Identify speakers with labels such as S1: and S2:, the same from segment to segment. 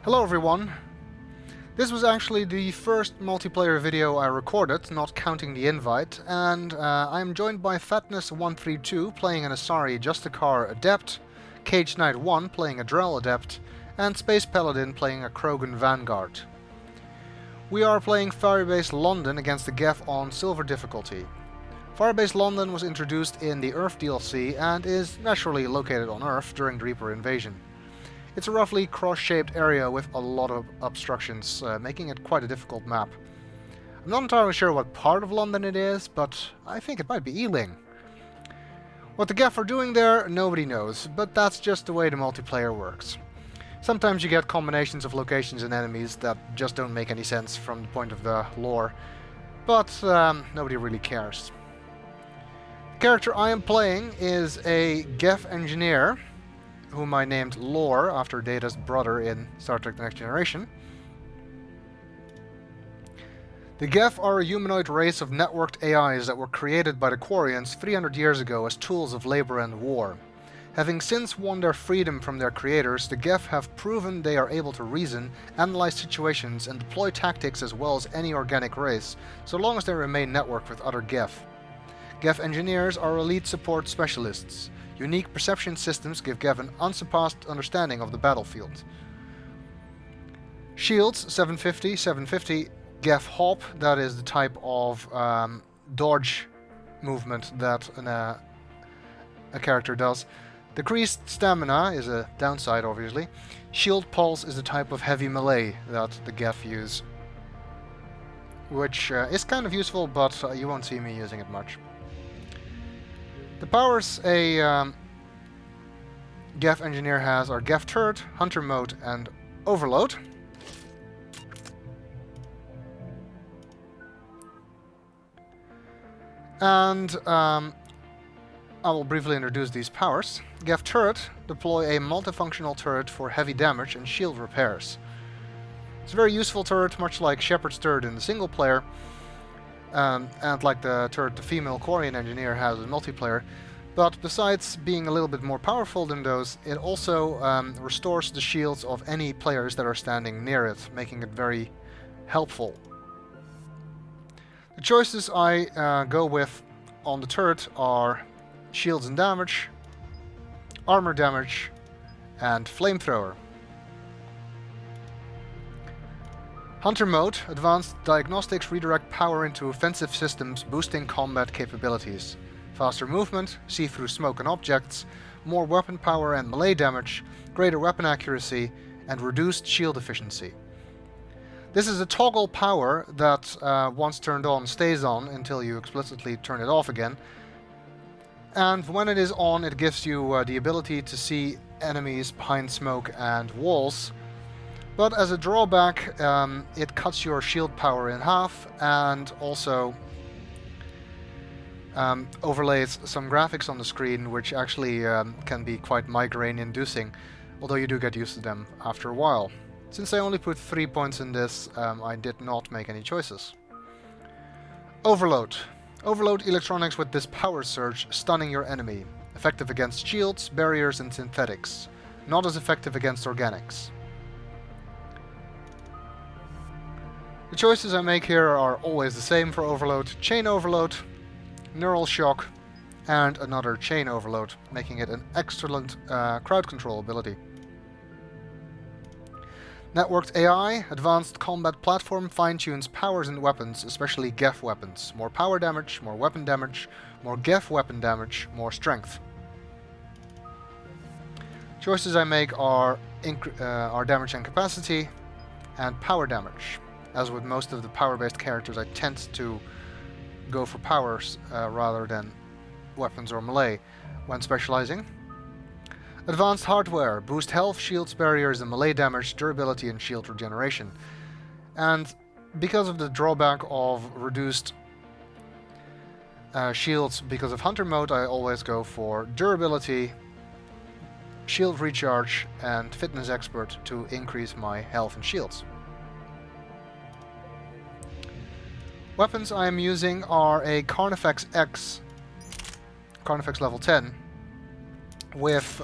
S1: Hello everyone! This was actually the first multiplayer video I recorded, not counting the invite, and I am joined by Fatness132 playing an Asari Justicar Adept, Cage Knight 1 playing a Drell Adept, and Space Paladin playing a Krogan Vanguard. We are playing Firebase London against the Geth on Silver difficulty. Firebase London was introduced in the Earth DLC and is naturally located on Earth during the Reaper invasion. It's a roughly cross-shaped area with a lot of obstructions, making it quite a difficult map. I'm not entirely sure what part of London it is, but I think it might be Ealing. What the Geth are doing there, nobody knows, but that's just the way the multiplayer works. Sometimes you get combinations of locations and enemies that just don't make any sense from the point of the lore, but nobody really cares. The character I am playing is a Geth Engineer, whom I named Lore after Data's brother in Star Trek The Next Generation. The Geth are a humanoid race of networked AIs that were created by the Quarians 300 years ago as tools of labor and war. Having since won their freedom from their creators, the Geth have proven they are able to reason, analyze situations, and deploy tactics as well as any organic race, so long as they remain networked with other Geth. Geth Engineers are elite support specialists. Unique perception systems give Geth an unsurpassed understanding of the battlefield. Shields 750, Geth Hop, that is the type of dodge movement that a character does. Decreased stamina is a downside, obviously. Shield Pulse is the type of heavy melee that the Geth use, which is kind of useful, but you won't see me using it much. The powers a Geth Engineer has are Geth Turret, Hunter Mode, and Overload. And I will briefly introduce these powers. Geth Turret, deploy a multifunctional turret for heavy damage and shield repairs. It's a very useful turret, much like Shepard's turret in the single player, and like the turret the female Quarian engineer has in multiplayer. But besides being a little bit more powerful than those, it also restores the shields of any players that are standing near it, making it very helpful. The choices I go with on the turret are shields and damage, armor damage, and flamethrower. Hunter Mode, advanced diagnostics redirect power into offensive systems, boosting combat capabilities. Faster movement, see through smoke and objects, more weapon power and melee damage, greater weapon accuracy, and reduced shield efficiency. This is a toggle power that once turned on stays on until you explicitly turn it off again. And when it is on, it gives you the ability to see enemies behind smoke and walls. But as a drawback, it cuts your shield power in half and also overlays some graphics on the screen which actually can be quite migraine-inducing, although you do get used to them after a while. Since I only put 3 points in this, I did not make any choices. Overload. Overload electronics with this power surge, stunning your enemy. Effective against shields, barriers, and synthetics. Not as effective against organics. The choices I make here are always the same for Overload. Chain Overload, Neural Shock, and another Chain Overload, making it an excellent crowd control ability. Networked AI, advanced combat platform, fine-tunes powers and weapons, especially Geth weapons. More power damage, more weapon damage, more Geth weapon damage, more strength. Choices I make are damage and capacity, and power damage. As with most of the power-based characters, I tend to go for powers rather than weapons or melee when specializing. Advanced hardware, boost health, shields, barriers, and melee damage, durability, and shield regeneration. And because of the drawback of reduced shields because of Hunter Mode, I always go for durability, shield recharge, and fitness expert to increase my health and shields. Weapons I am using are a Carnifex X, Carnifex level 10, with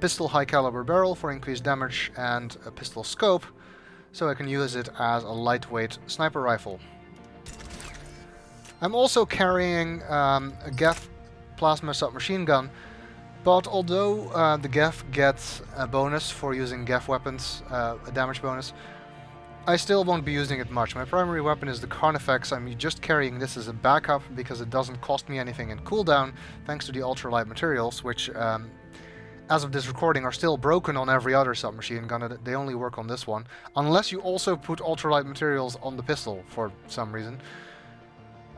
S1: pistol high caliber barrel for increased damage and a pistol scope, so I can use it as a lightweight sniper rifle. I'm also carrying a Geth plasma submachine gun, but although the Geth gets a bonus for using Geth weapons, a damage bonus, I still won't be using it much. My primary weapon is the Carnifex. I'm just carrying this as a backup because it doesn't cost me anything in cooldown, thanks to the ultralight materials, which, as of this recording, are still broken on every other submachine gun. They only work on this one, unless you also put ultralight materials on the pistol for some reason.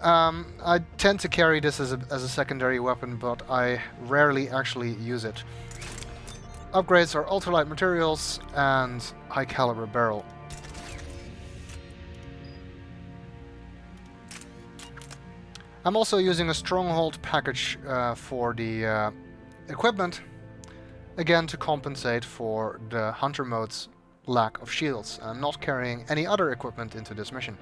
S1: I tend to carry this as a secondary weapon, but I rarely actually use it. Upgrades are ultralight materials and high caliber barrel. I'm also using a stronghold package for the equipment, again to compensate for the hunter mode's lack of shields. I'm not carrying any other equipment into this mission.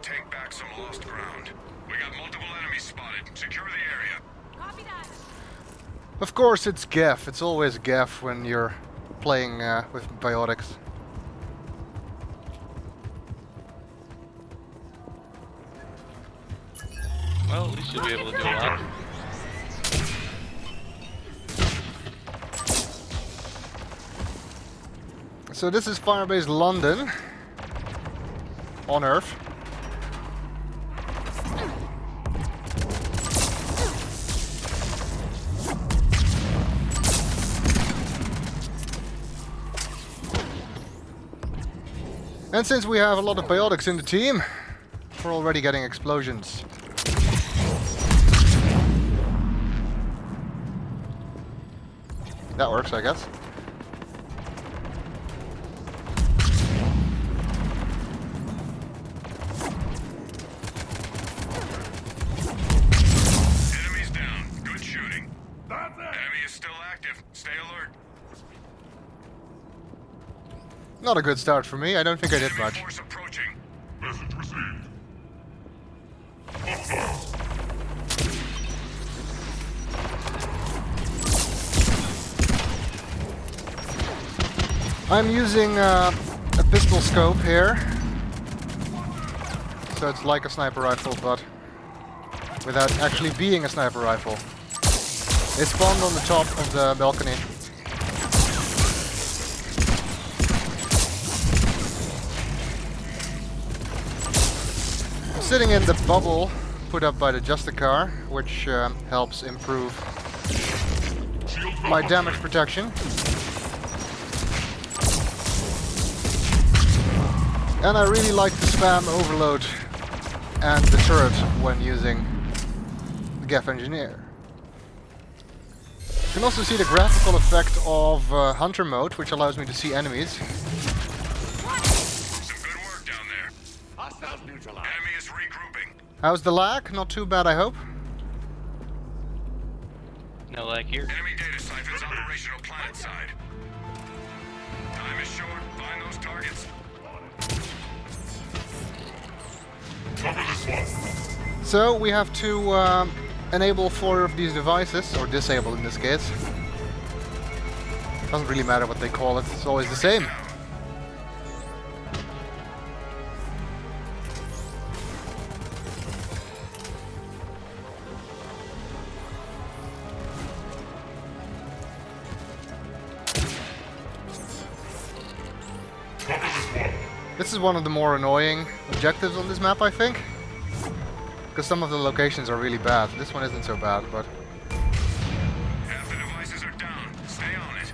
S2: Take back some lost ground. We got multiple enemies spotted. Secure the area. Copy that.
S1: Of course it's Geth. It's always Geth when you're playing with biotics.
S3: Well, at least you'll be able to do a lot.
S1: So this is Firebase London on Earth. And since we have a lot of biotics in the team, we're already getting explosions. That works, I guess.
S2: Enemies down. Good shooting. Enemy is still active. Stay alert.
S1: Not a good start for me. I don't think I did
S2: Enemy
S1: much.
S2: force approaching.
S4: Message received.
S1: I'm using a pistol scope here. So it's like a sniper rifle, but without actually being a sniper rifle. It spawned on the top of the balcony. I'm sitting in the bubble put up by the Justicar, which helps improve my damage protection. And I really like to spam overload and the turret when using the Geth Engineer. You can also see the graphical effect of Hunter mode, which allows me to see enemies.
S2: Some good work down there.
S4: Hostiles neutralized.
S2: Enemy is regrouping.
S1: How's the lag? Not too bad, I hope.
S3: No lag here.
S2: Enemy data siphons operational planet side. Time is short. Find those targets.
S4: Cover this one.
S1: So we have to enable 4 of these devices, or disable in this case. Doesn't really matter what they call it, it's always the same.
S4: Cover this one.
S1: This is one of the more annoying objectives on this map, I think. Because some of the locations are really bad. This one isn't so bad, but...
S2: Half the devices are down. Stay on it.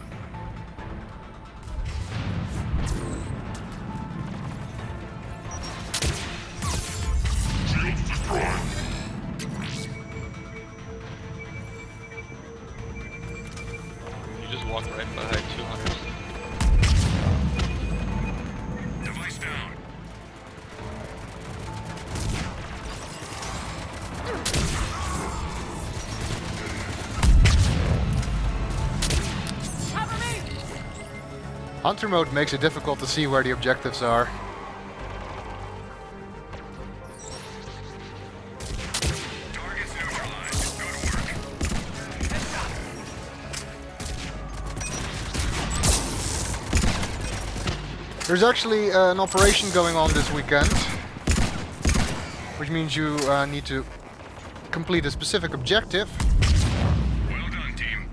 S4: Shields destroyed.
S3: You just walk right behind 200.
S1: Hunter mode makes it difficult to see where the objectives are.
S2: Targets neutralized. Good work.
S1: There's actually an operation going on this weekend, which means you need to complete a specific objective,
S2: Well done, team.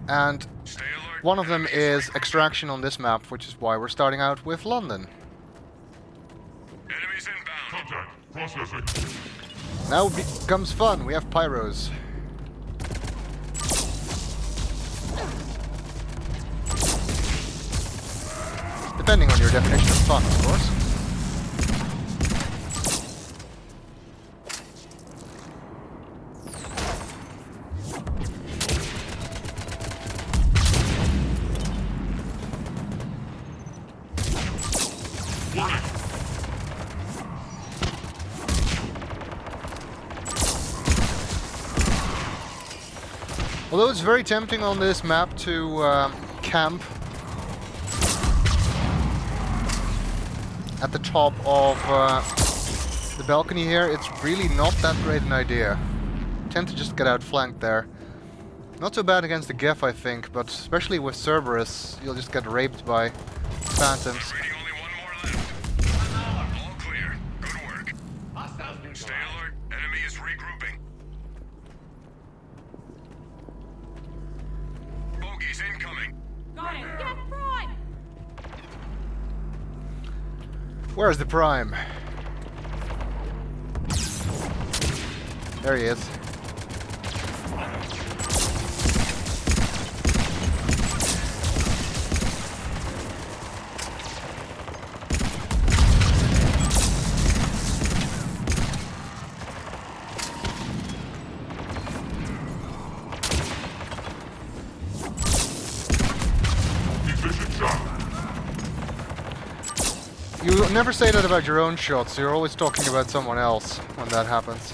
S1: and
S2: Stay alert.
S1: one of them
S2: Enemies
S1: is
S2: recruiting.
S1: extraction on this map, which is why we're starting out with London.
S2: Enemies inbound.
S4: Contact. Processing.
S1: Now becomes fun, we have pyros. Depending on your definition of fun, of course.
S4: Warning.
S1: Although it's very tempting on this map to camp at the top of the balcony here, it's really not that great an idea. Tend to just get outflanked there. Not so bad against the Geth, I think, but especially with Cerberus, you'll just get raped by phantoms.
S2: Reading only one more left. All clear. Good work. Stay alert. Enemy is regrouping. Bogies incoming.
S5: Got it. Get prime.
S1: Where's the Prime? There he is.
S4: Efficient shot.
S1: You never say that about your own shots, you're always talking about someone else when that happens.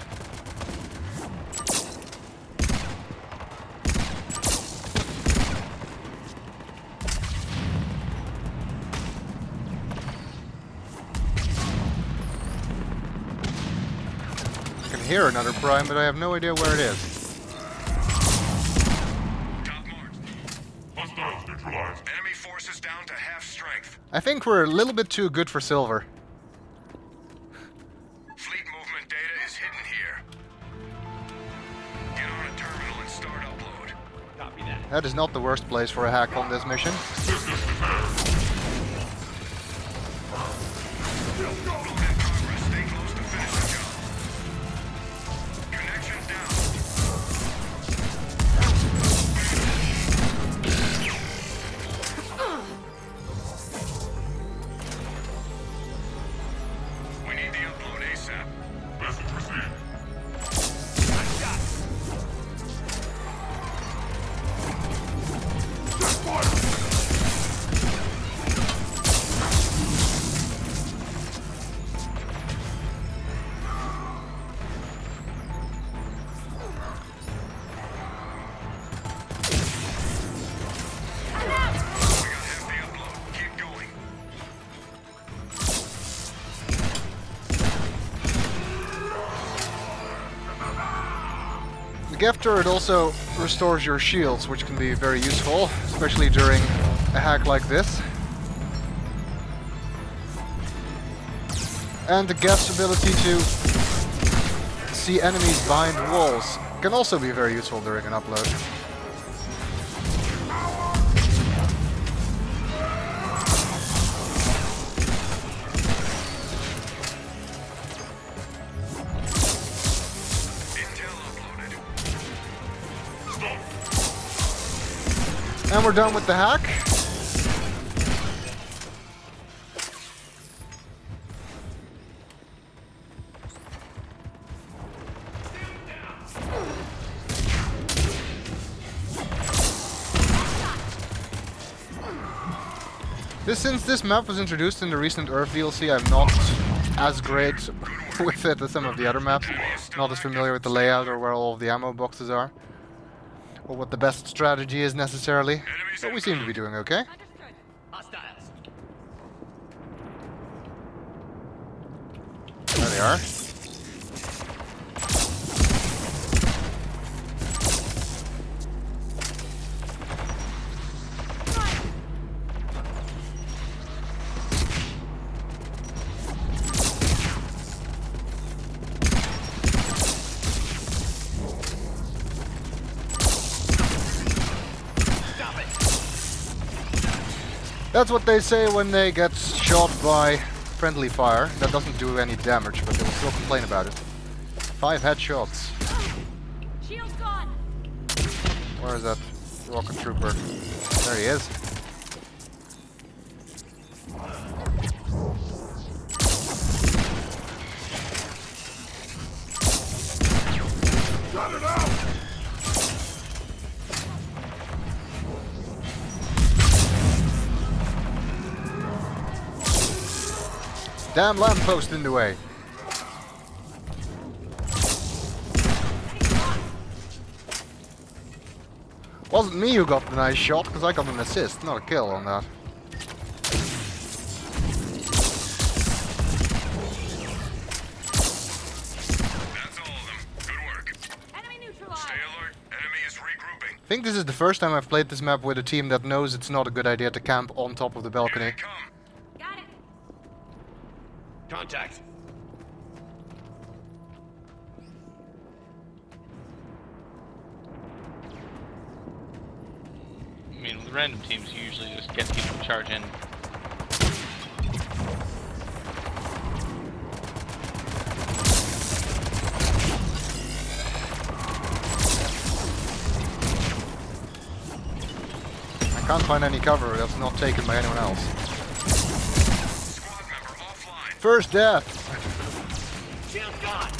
S1: I can hear another Prime, but I have no idea where it is.
S2: Top marked.
S4: Hostiles neutralized.
S2: Enemy forces down to half strength.
S1: I think we're a little bit too good for silver.
S2: Fleet movement data is hidden here. Get on a terminal and start upload.
S3: Copy that.
S1: That is not the worst place for a hack on this mission.
S4: Systems repaired.
S2: Build in progress. Stay close to finish the job. Connections down. We need the upload ASAP.
S4: Message received. Set fire.
S2: We got half the upload. Keep going.
S1: The Geth turret also restores your shields, which can be very useful, especially during a hack like this. And the Geth's ability to see enemies behind walls can also be very useful during an upload.
S2: Intel uploaded.
S4: Stop.
S1: And we're done with the hack. Since this map was introduced in the recent Earth DLC, I'm not as great with it as some of the other maps. Not as familiar with the layout or where all of the ammo boxes are. Or what the best strategy is necessarily. But we seem to be doing okay.
S5: Understood.
S1: they are. That's what they say when they get shot by friendly fire. That doesn't do any damage, but they will still complain about it. 5 headshots.
S5: Shield's gone.
S1: Where is that rocket trooper? There he is.
S4: Got it out!
S1: Damn lamppost in the way. Wasn't me who got the nice shot, because I got an assist, not a kill on that.
S2: That's all of them. Good work.
S5: Enemy neutralized.
S2: Stay alert. Enemy is regrouping.
S1: I think this is the first time I've played this map with a team that knows it's not a good idea to camp on top of the
S2: Here
S1: balcony.
S2: they come.
S5: Got it.
S6: Contact.
S3: I mean, with random teams, you usually just get people to charge in.
S1: I can't find any cover that's not taken by anyone else.
S2: Squad member offline.
S1: First death!
S6: Shield gone.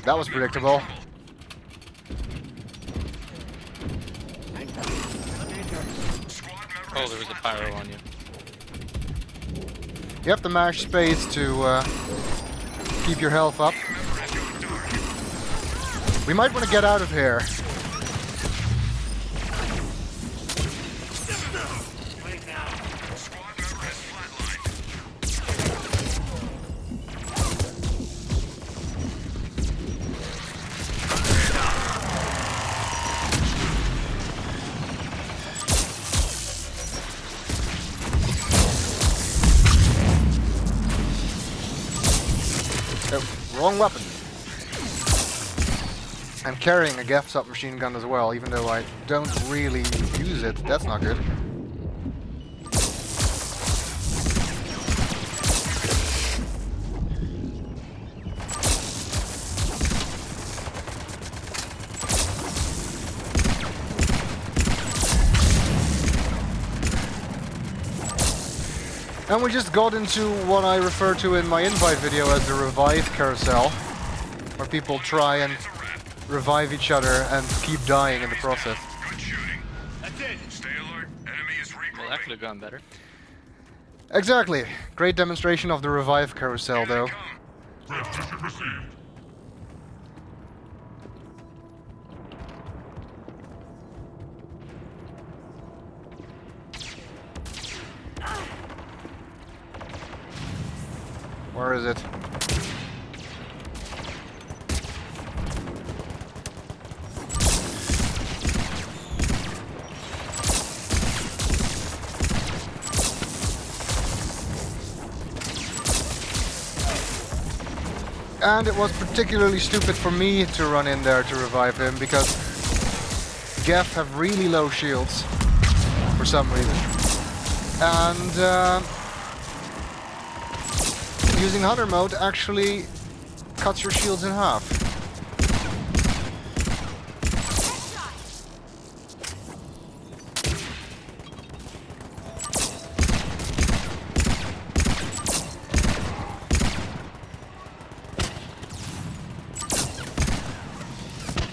S1: That was predictable.
S2: Squad member
S3: Oh,
S2: is
S3: there was a
S2: flatlined.
S3: pyro on you.
S1: You have to mash space to keep your health up.
S2: Member has gone dark.
S1: We might want to get out of here.
S6: Wait now.
S2: Squad member has flatlined.
S1: Oh, wrong weapon. I'm carrying a Geth submachine gun as well, even though I don't really use it. That's not good. And we just got into what I refer to in my invite video as the revive carousel, where people try and revive each other and keep dying in the process.
S2: Good shooting.
S6: That's it.
S2: Stay alert. Enemy is
S3: Well, that could
S2: regrouping.
S3: have gone better.
S1: Exactly. Great demonstration of the revive carousel,
S2: Here they
S1: though.
S2: come.
S4: Transmission received.
S1: Where is it? And it was particularly stupid for me to run in there to revive him, because Geth have really low shields for some reason. And using Hunter mode actually cuts your shields in half.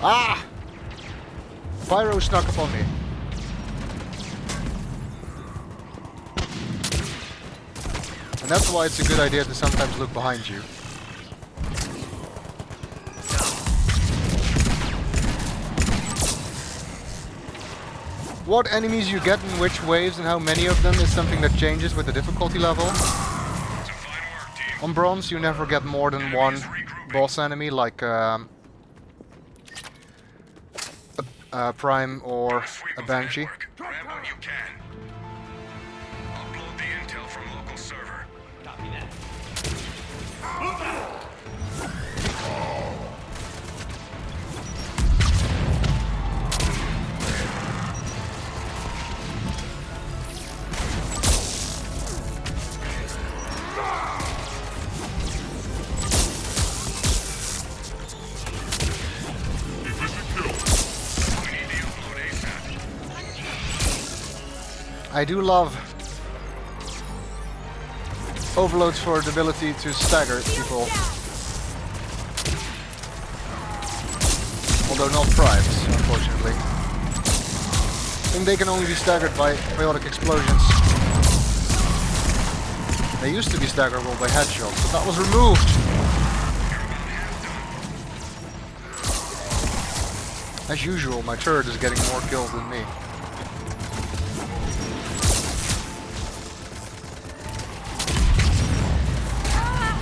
S1: Ah! Pyro snuck up on me. And that's why it's a good idea to sometimes look behind you. What enemies you get in which waves and how many of them is something that changes with the difficulty level.
S2: Some fine work, team.
S1: On bronze you never get more than one boss enemy, like a Prime or
S2: Sweep
S1: a
S2: of
S1: Banshee.
S2: network. Grab what you can. Upload the intel from local server.
S6: Copy that.
S2: We need the upload ASAP.
S1: I do love overloads for the ability to stagger people. Although not primes, unfortunately. I think they can only be staggered by chaotic explosions. They used to be staggerable by headshots, but that was removed. As usual, my turret is getting more kills than me.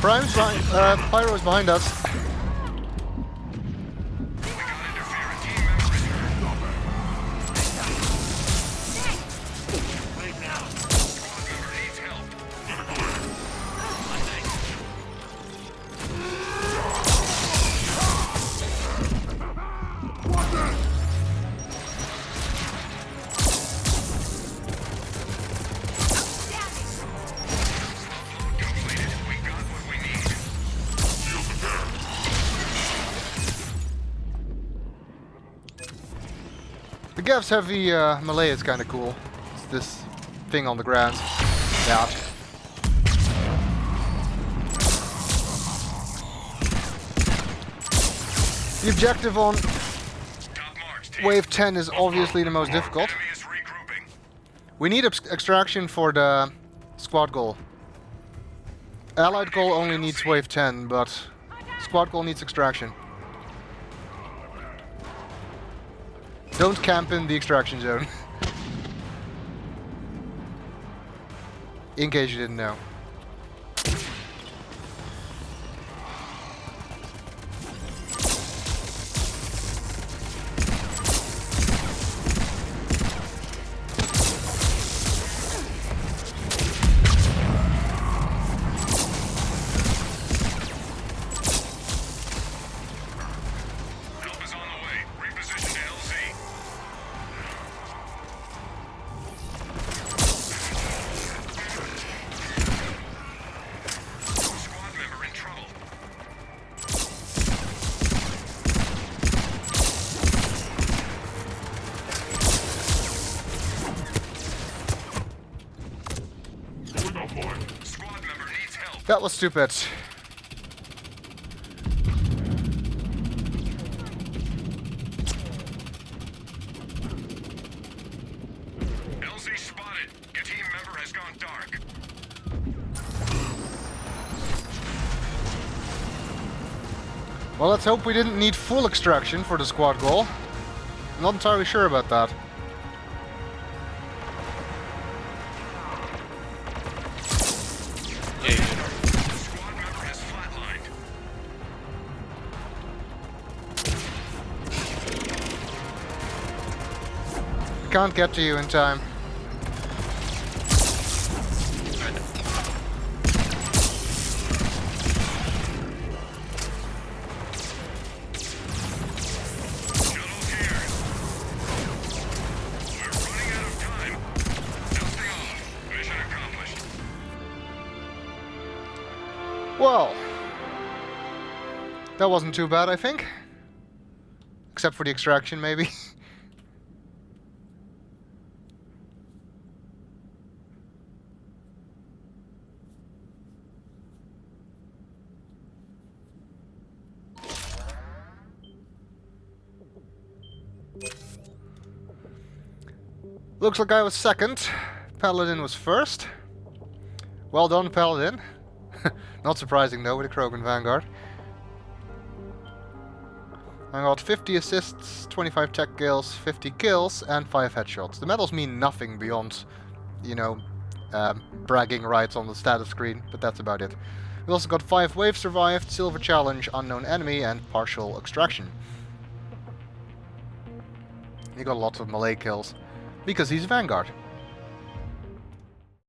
S1: Prime's behind, Pyro's behind us.
S6: Right now.
S2: Squad member needs help. Upload completed. We got what we need.
S1: The Geth's heavy melee is kind of cool. It's this thing on the ground. Yeah. The objective on
S2: Top marks, team.
S1: Wave 10 is obviously the most difficult.
S2: Enemy is regrouping.
S1: We need extraction for the squad goal. Allied goal only needs Wave 10, but squad goal needs extraction. Don't camp in the extraction zone. In case you didn't know.
S2: Help is on the way. Reposition to LZ. Squad member in trouble.
S4: Going offline.
S2: Squad member needs help.
S1: That was stupid.
S2: LZ spotted. Your team member has gone dark.
S1: Well, let's hope we didn't need full extraction for the squad goal. I'm not entirely sure about that.
S3: Yeah, you did.
S2: Squad member has flatlined.
S1: Can't get to you in time.
S2: Shuttle here. We're running out of time. Dusting off. Mission accomplished.
S1: Well, that wasn't too bad, I think. Except for the extraction, maybe. Looks like I was second. Paladin was first. Well done, Paladin. Not surprising though, with a Krogan Vanguard. I got 50 assists, 25 tech kills, 50 kills, and 5 headshots. The medals mean nothing beyond, you know, bragging rights on the status screen, but that's about it. We also got 5 waves survived, silver challenge, unknown enemy, and partial extraction. He got lots of melee kills, because he's Vanguard.